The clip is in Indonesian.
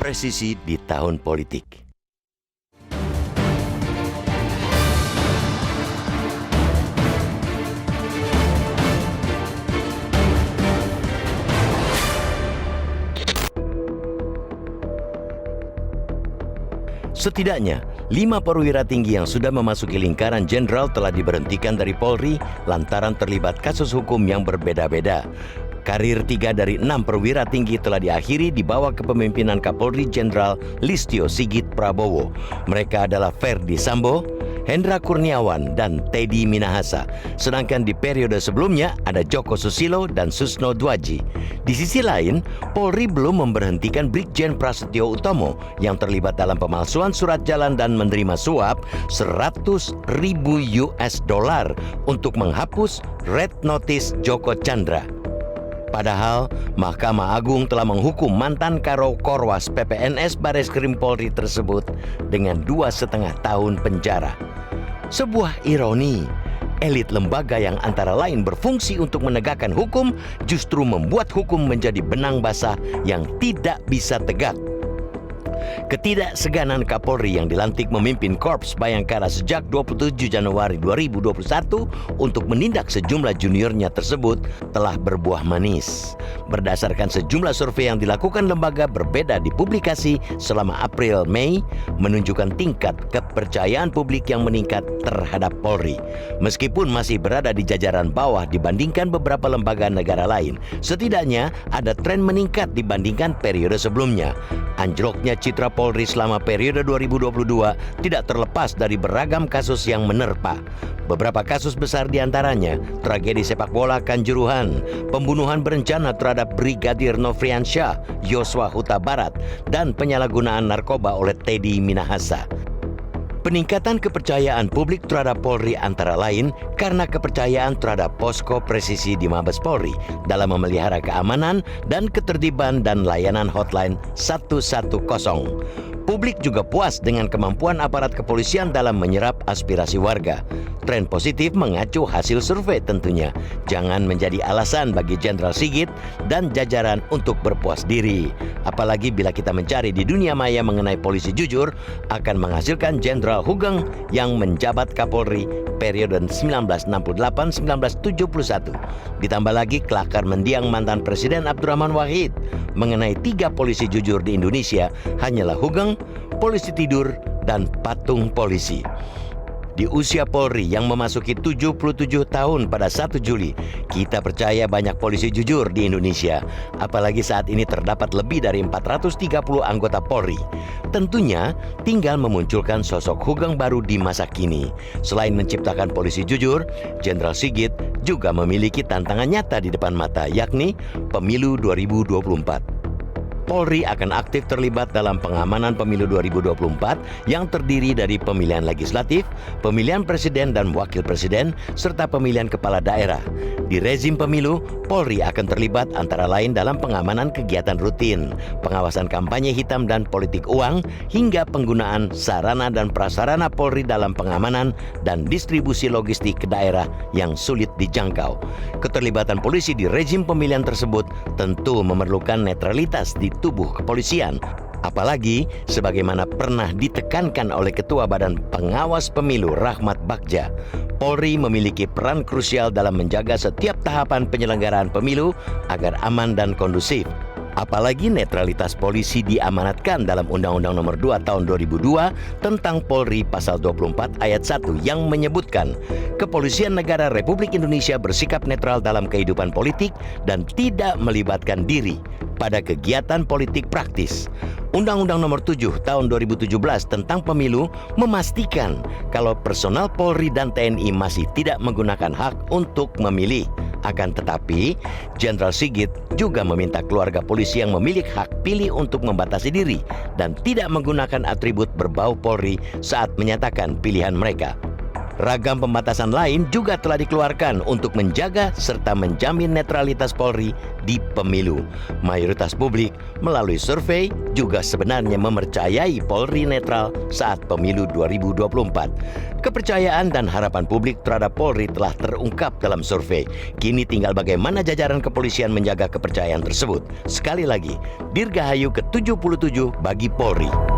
presisi di tahun politik. Setidaknya, 5 perwira tinggi yang sudah memasuki lingkaran jenderal telah diberhentikan dari Polri lantaran terlibat kasus hukum yang berbeda-beda. Karir 3 dari 6 perwira tinggi telah diakhiri di bawah kepemimpinan Kapolri Jenderal Listio Sigit Prabowo. Mereka adalah Ferdi Sambo, Hendra Kurniawan, dan Teddy Minahasa. Sedangkan di periode sebelumnya ada Joko Susilo dan Susno Dwaji. Di sisi lain, Polri belum memberhentikan Brigjen Prasetyo Utomo yang terlibat dalam pemalsuan surat jalan dan menerima suap 100.000 US dollar untuk menghapus Red Notice Joko Chandra. Padahal, Mahkamah Agung telah menghukum mantan Karo Korwas PPNS Bareskrim Polri tersebut dengan 2,5 tahun penjara. Sebuah ironi, elit lembaga yang antara lain berfungsi untuk menegakkan hukum justru membuat hukum menjadi benang basah yang tidak bisa tegak. Ketidakseganan Kapolri yang dilantik memimpin Korps Bayangkara sejak 27 Januari 2021 untuk menindak sejumlah juniornya tersebut telah berbuah manis. Berdasarkan sejumlah survei yang dilakukan lembaga berbeda dipublikasi selama April-Mei, menunjukkan tingkat kepercayaan publik yang meningkat terhadap Polri. Meskipun masih berada di jajaran bawah dibandingkan beberapa lembaga negara lain, setidaknya ada tren meningkat dibandingkan periode sebelumnya. Anjloknya citra Polri selama periode 2022 tidak terlepas dari beragam kasus yang menerpa. Beberapa kasus besar diantaranya tragedi sepak bola Kanjuruhan, pembunuhan berencana terhadap Brigadir Nofriansyah Yosua Huta Barat, dan penyalahgunaan narkoba oleh Teddy Minahasa. Peningkatan kepercayaan publik terhadap Polri antara lain karena kepercayaan terhadap posko presisi di Mabes Polri dalam memelihara keamanan dan ketertiban dan layanan hotline 110. Publik juga puas dengan kemampuan aparat kepolisian dalam menyerap aspirasi warga. Tren positif mengacu hasil survei tentunya. Jangan menjadi alasan bagi Jenderal Sigit dan jajaran untuk berpuas diri. Apalagi bila kita mencari di dunia maya mengenai polisi jujur, akan menghasilkan Jenderal Hugeng yang menjabat Kapolri periode 1968-1971. Ditambah lagi kelakar mendiang mantan Presiden Abdurrahman Wahid mengenai 3 polisi jujur di Indonesia hanyalah Hugeng, polisi tidur, dan patung polisi. Di usia Polri yang memasuki 77 tahun pada 1 Juli, kita percaya banyak polisi jujur di Indonesia. Apalagi saat ini terdapat lebih dari 430 anggota Polri. Tentunya tinggal memunculkan sosok Hugeng baru di masa kini. Selain menciptakan polisi jujur, Jenderal Sigit juga memiliki tantangan nyata di depan mata, yakni Pemilu 2024. Polri akan aktif terlibat dalam pengamanan pemilu 2024 yang terdiri dari pemilihan legislatif, pemilihan presiden dan wakil presiden, serta pemilihan kepala daerah. Di rezim pemilu, Polri akan terlibat antara lain dalam pengamanan kegiatan rutin, pengawasan kampanye hitam dan politik uang, hingga penggunaan sarana dan prasarana Polri dalam pengamanan dan distribusi logistik ke daerah yang sulit dijangkau. Keterlibatan polisi di rezim pemilihan tersebut tentu memerlukan netralitas di tubuh kepolisian. Apalagi sebagaimana pernah ditekankan oleh Ketua Badan Pengawas Pemilu Rahmat Bagja, Polri memiliki peran krusial dalam menjaga setiap tahapan penyelenggaraan pemilu agar aman dan kondusif. Apalagi netralitas polisi diamanatkan dalam Undang-Undang Nomor 2 Tahun 2002 tentang Polri Pasal 24 Ayat 1 yang menyebutkan Kepolisian Negara Republik Indonesia bersikap netral dalam kehidupan politik dan tidak melibatkan diri pada kegiatan politik praktis. Undang-Undang Nomor 7 Tahun 2017 tentang Pemilu memastikan kalau personal Polri dan TNI masih tidak menggunakan hak untuk memilih. Akan tetapi, Jenderal Sigit juga meminta keluarga polisi yang memiliki hak pilih untuk membatasi diri dan tidak menggunakan atribut berbau Polri saat menyatakan pilihan mereka. Ragam pembatasan lain juga telah dikeluarkan untuk menjaga serta menjamin netralitas Polri di pemilu. Mayoritas publik melalui survei juga sebenarnya mempercayai Polri netral saat pemilu 2024. Kepercayaan dan harapan publik terhadap Polri telah terungkap dalam survei. Kini tinggal bagaimana jajaran kepolisian menjaga kepercayaan tersebut. Sekali lagi, Dirgahayu ke-77 bagi Polri.